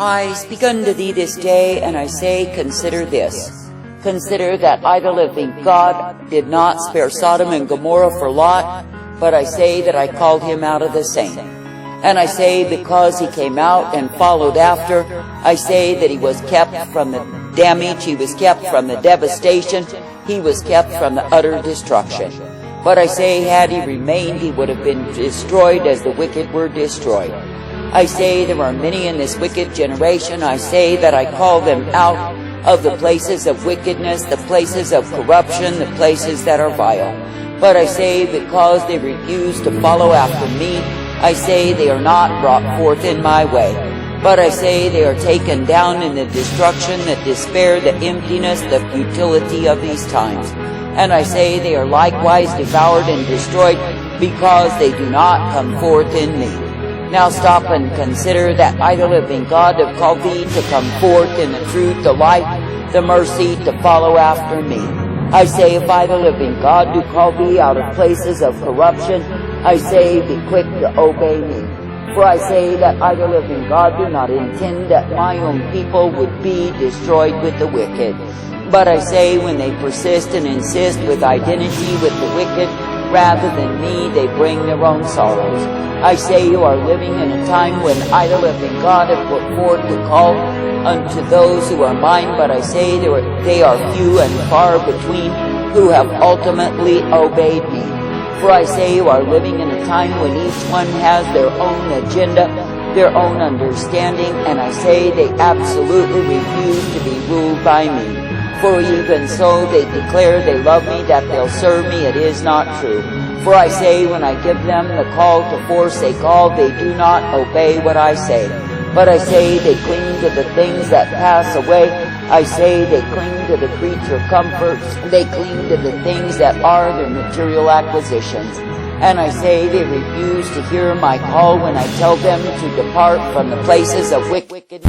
I speak unto thee this day, and I say, consider this. Consider that I, the living God, did not spare Sodom and Gomorrah for Lot, but I say that I called him out of the same. And I say, because he came out and followed after, I say that he was kept from the damage, he was kept from the devastation, he was kept from the utter destruction. But I say, had he remained, he would have been destroyed as the wicked were destroyed. I say there are many in this wicked generation. I say that I call them out of the places of wickedness, the places of corruption, the places that are vile. But I say, because they refuse to follow after me, I say they are not brought forth in my way. But I say they are taken down in the destruction, the despair, the emptiness, the futility of these times. And I say they are likewise devoured and destroyed, because they do not come forth in me. Now stop and consider that I, the living God, have called thee to come forth in the truth, the light, the mercy, to follow after me. I say, if I, the living God, do call thee out of places of corruption, I say, be quick to obey me. For I say that I, the living God, do not intend that my own people would be destroyed with the wicked. But I say, when they persist and insist with identity with the wicked, rather than me, they bring their own sorrows. I say, you are living in a time when I, the living God, have put forth the call unto those who are mine, but I say they are few and far between who have ultimately obeyed me. For I say, you are living in a time when each one has their own agenda, their own understanding, and I say they absolutely refuse to be ruled by me. For even so they declare they love me, that they'll serve me. It is not true. For I say, when I give them the call to forsake all, they do not obey what I say. But I say they cling to the things that pass away. I say they cling to the creature comforts. They cling to the things that are their material acquisitions. And I say they refuse to hear my call when I tell them to depart from the places of wickedness.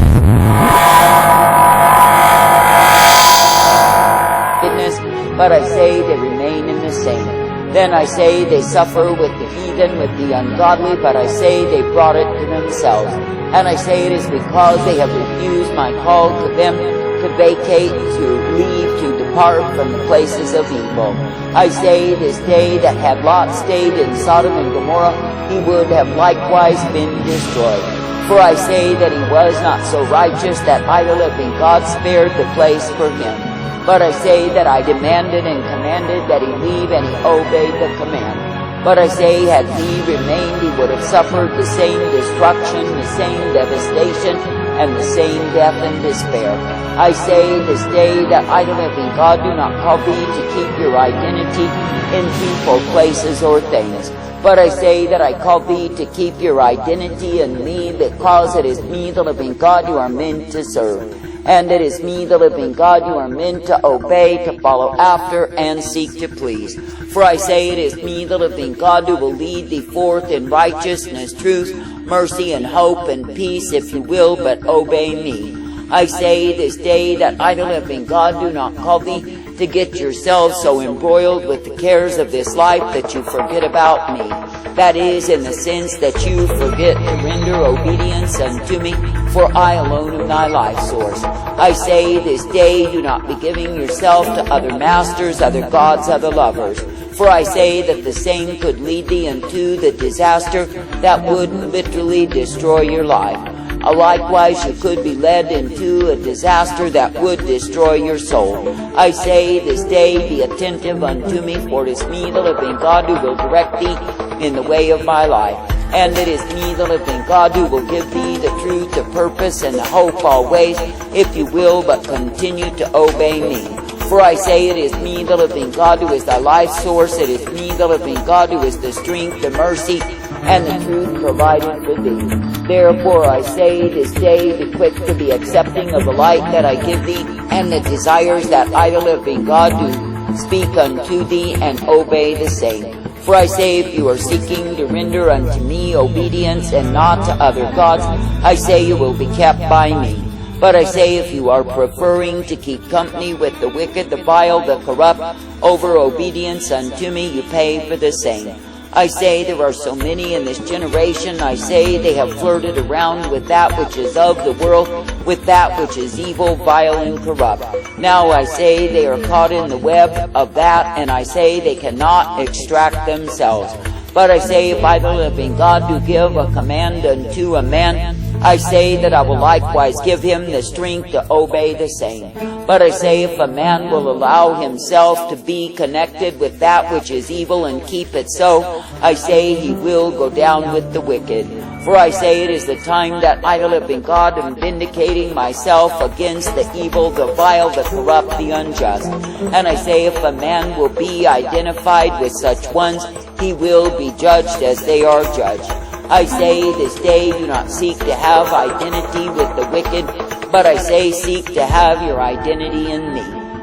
But I say they remain in the same. Then I say they suffer with the heathen, with the ungodly, but I say they brought it to themselves. And I say it is because they have refused my call to them to vacate, to leave, to depart from the places of evil. I say this day that had Lot stayed in Sodom and Gomorrah, he would have likewise been destroyed. For I say that he was not so righteous that I, the living God, spared the place for him. But I say that I demanded and commanded that he leave, and he obeyed the command. But I say, had he remained, he would have suffered the same destruction, the same devastation, and the same death and despair. I say this day that I, the living God, do not call thee to keep your identity in people, places, or things. But I say that I call thee to keep your identity in me, because it is me, the living God, you are meant to serve. And it is me, the living God, you are meant to obey, to follow after, and seek to please. For I say it is me, the living God, who will lead thee forth in righteousness, truth, mercy, and hope, and peace, if you will but obey me. I say this day that I, the living God, do not call thee to get yourselves so embroiled with the cares of this life that you forget about me. That is, in the sense that you forget to render obedience unto me, for I alone am thy life source. I say this day, do not be giving yourself to other masters, other gods, other lovers. For I say that the same could lead thee into the disaster that would literally destroy your life. Likewise, you could be led into a disaster that would destroy your soul. I say this day, be attentive unto me, for it is me, the living God, who will direct thee in the way of my life. And it is me, the living God, who will give thee the truth, the purpose, and the hope always, if you will but continue to obey me. For I say it is me, the living God, who is thy life source. It is me, the living God, who is the strength, the mercy, and the truth provided for thee. Therefore I say this day, be quick to be accepting of the light that I give thee, and the desires that I, the living God, do speak unto thee, and obey the same. For I say, if you are seeking to render unto me obedience and not to other gods, I say you will be kept by me. But I say, if you are preferring to keep company with the wicked, the vile, the corrupt, over obedience unto me, you pay for the same. I say there are so many in this generation. I say they have flirted around with that which is of the world, with that which is evil, vile, and corrupt. Now I say they are caught in the web of that, and I say they cannot extract themselves. But I say, if I, the living God, do give a command unto a man, I say that I will likewise give him the strength to obey the same. But I say, if a man will allow himself to be connected with that which is evil and keep it so, I say he will go down with the wicked. For I say it is the time that I, the living God, am vindicating myself against the evil, the vile, the corrupt, the unjust. And I say, if a man will be identified with such ones, he will be judged as they are judged. I say this day, do not seek to have identity with the wicked, but I say seek to have your identity in me.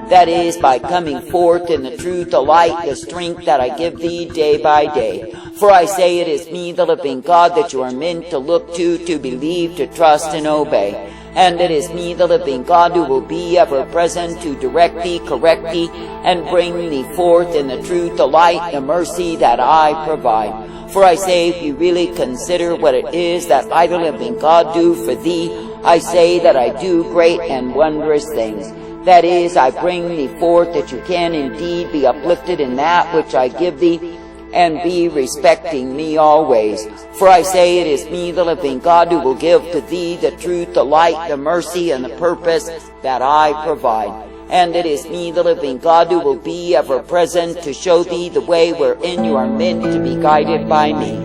That is, by coming forth in the truth, the light, the strength that I give thee day by day. For I say it is me, the living God, that you are meant to look to believe, to trust, and obey. And it is me, the living God, who will be ever present to direct thee, correct thee, and bring thee forth in the truth, the light, the mercy that I provide. For I say, if you really consider what it is that I, the living God, do for thee, I say that I do great and wondrous things. That is, I bring thee forth that you can indeed be uplifted in that which I give thee, and be respecting me always. For I say it is me, the living God, who will give to thee the truth, the light, the mercy, and the purpose that I provide. And it is me, the living God, who will be ever present to show thee the way wherein you are meant to be guided by me.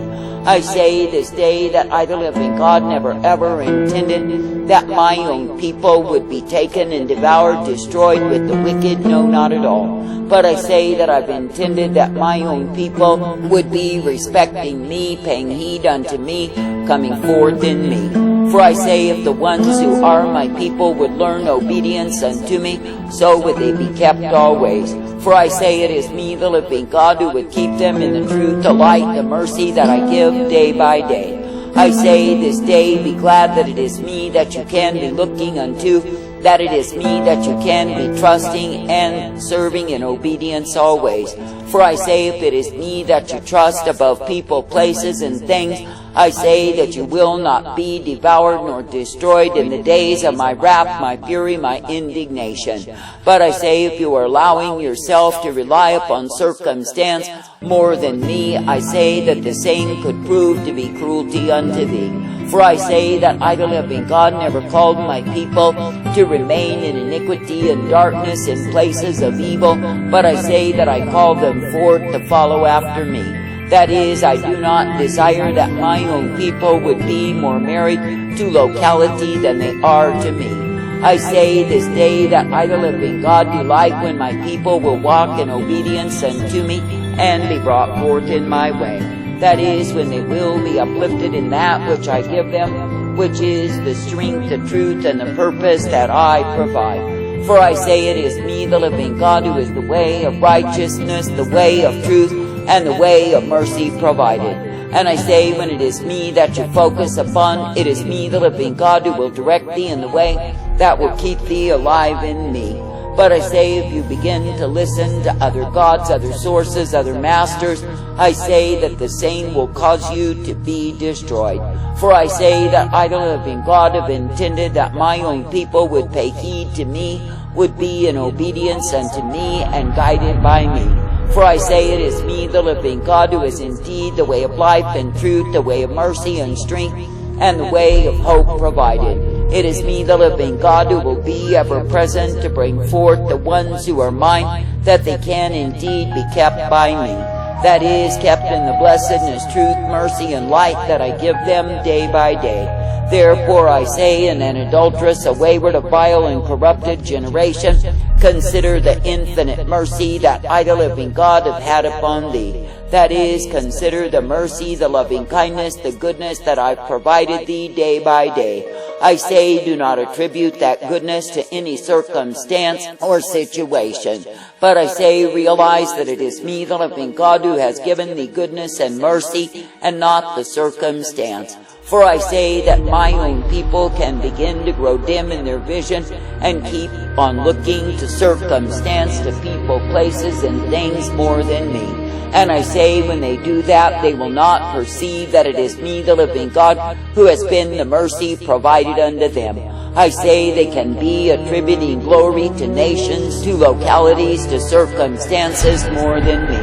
I say this day that I, the living God, never ever intended that my own people would be taken and devoured, destroyed with the wicked, no, not at all. But I say that I've intended that my own people would be respecting me, paying heed unto me, coming forth in me. For I say, if the ones who are my people would learn obedience unto me, so would they be kept always. For I say it is me, the living God, who would keep them in the truth, the light, the mercy that I give day by day. I say this day, be glad that it is me that you can be looking unto, that it is me that you can be trusting and serving in obedience always. For I say, if it is me that you trust above people, places, and things, I say that you will not be devoured nor destroyed in the days of my wrath, my fury, my indignation. But I say, if you are allowing yourself to rely upon circumstance more than me, I say that the same could prove to be cruelty unto thee. For I say that I, the living God, never called my people to remain in iniquity and darkness in places of evil, but I say that I called them forth to follow after me. That is, I do not desire that my own people would be more married to locality than they are to me. I say this day that I, the living God, delight when my people will walk in obedience unto me and be brought forth in my way. That is, when they will be uplifted in that which I give them, which is the strength, the truth, and the purpose that I provide. For I say it is me, the living God, who is the way of righteousness, the way of truth, and the way of mercy provided. And I say, when it is me that you focus upon, it is me, the living God, who will direct thee in the way that will keep thee alive in me. But I say, if you begin to listen to other gods, other sources, other masters, I say that the same will cause you to be destroyed. For I say that I, the living God, have intended that my own people would pay heed to me, would be in obedience unto me, and guided by me. For I say it is me, the living God, who is indeed the way of life and truth, the way of mercy and strength, and the way of hope provided. It is me, the living God, who will be ever present to bring forth the ones who are mine, that they can indeed be kept by me. That is, kept in the blessedness, truth, mercy, and light that I give them day by day. Therefore I say, in an adulterous, a wayward, a vile, and corrupted generation, consider the infinite mercy that I, the living God, have had upon thee. That is, consider the mercy, the loving kindness, the goodness that I've provided thee day by day. I say, do not attribute that goodness to any circumstance or situation. But I say, realize that it is me, the living God, who has given thee goodness and mercy, and not the circumstance. For I say that my own people can begin to grow dim in their vision and keep on looking to circumstance, to people, places, and things more than me. And I say when they do that, they will not perceive that it is me, the living God, who has been the mercy provided unto them. I say they can be attributing glory to nations, to localities, to circumstances more than me.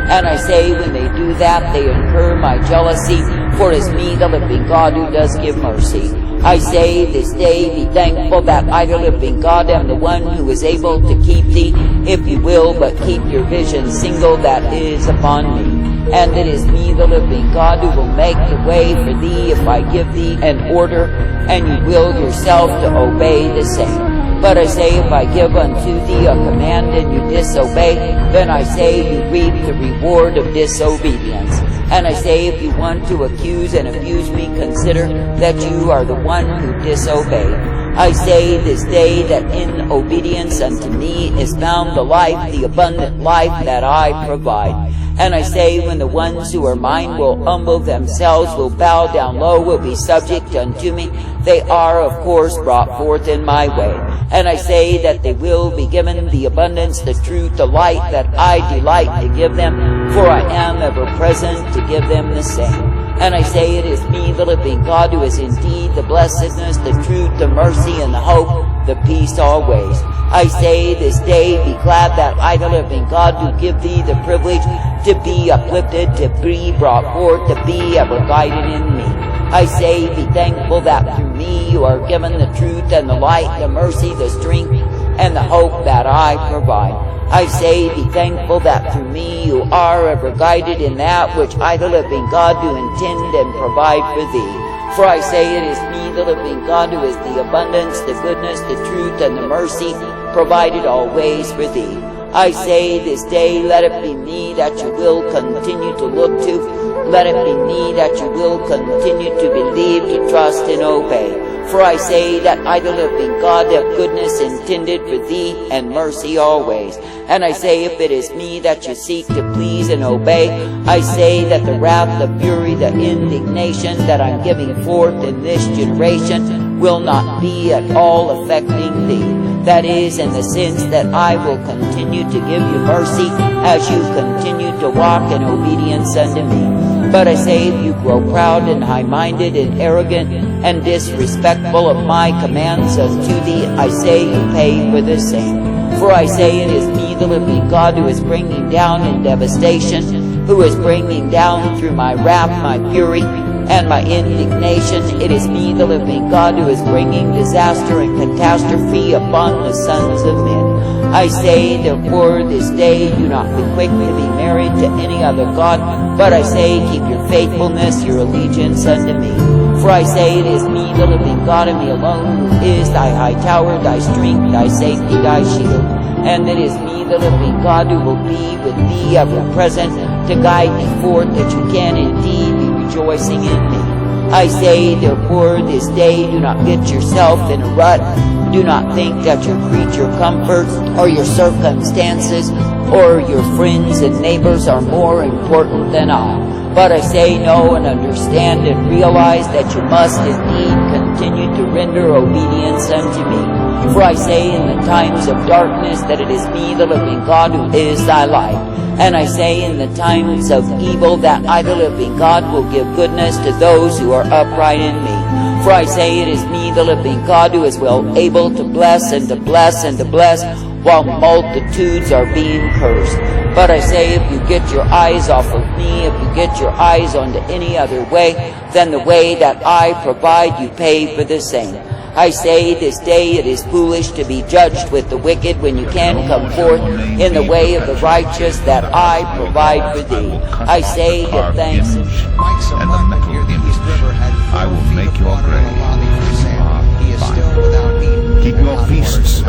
And I say when they do that, they incur my jealousy, for it is me, the living God, who does give mercy. I say this day, be thankful that I, the living God, am the one who is able to keep thee, if you will but keep your vision single that is upon me. And it is me, the living God, who will make the way for thee if I give thee an order, and you will yourself to obey the same. But I say if I give unto thee a command and you disobey, then I say you reap the reward of disobedience. And I say if you want to accuse and abuse me, consider that you are the one who disobeyed. I say this day that in obedience unto me is found the life, the abundant life that I provide. And I say when the ones who are mine will humble themselves, will bow down low, will be subject unto me, they are of course brought forth in my way. And I say that they will be given the abundance, the truth, the light that I delight to give them, for I am ever present to give them the same. And I say it is me, the living God, who is indeed the blessedness, the truth, the mercy, and the hope, the peace always. I say this day, be glad that I, the living God, do give thee the privilege to be uplifted, to be brought forth, to be ever guided in me. I say, be thankful that through me you are given the truth and the light, the mercy, the strength, and the hope that I provide. I say, be thankful that through me you are ever guided in that which I, the living God, do intend and provide for thee. For I say it is me, the living God, who is the abundance, the goodness, the truth, and the mercy provided always for thee. I say this day, let it be me that you will continue to look to. Let it be me that you will continue to believe, to trust, and obey. For I say that I, the living God, have goodness intended for thee, and mercy always. And I say if it is me that you seek to please and obey, I say that the wrath, the fury, the indignation that I'm giving forth in this generation will not be at all affecting thee. That is, in the sense that I will continue to give you mercy as you continue to walk in obedience unto me. But I say if you grow proud and high-minded and arrogant and disrespectful of my commands unto thee, I say you pay for the same. For I say it is me, the living God, who is bringing down in devastation, who is bringing down through my wrath, my fury, and my indignation. It is me, the living God, who is bringing disaster and catastrophe upon the sons of men. I say, therefore, this day do not be quick to be married to any other God, but I say, keep your faithfulness, your allegiance unto me. For I say, it is me, the living God, and me alone, who is thy high tower, thy strength, thy safety, thy shield. And it is me, the living God, who will be with thee ever present, to guide thee forth, that you can indeed be rejoicing in me. I say, therefore, this day do not get yourself in a rut. Do not think that your creature comforts, or your circumstances, or your friends and neighbors are more important than I. But I say, know and understand and realize that you must indeed continue to render obedience unto me. For I say in the times of darkness that it is me, the living God, who is thy light. And I say in the times of evil that I, the living God, will give goodness to those who are upright in me. For I say it is me, the living God, who is well able to bless and to bless and to bless, while multitudes are being cursed. But I say if you get your eyes off of me, if you get your eyes onto any other way than the way that I provide, you pay for the same. I say this day it is foolish to be judged with the wicked when you can come forth in the way of the righteous that I provide for thee. I say give thanks. And the metal image I will make your grave. Keep your feasts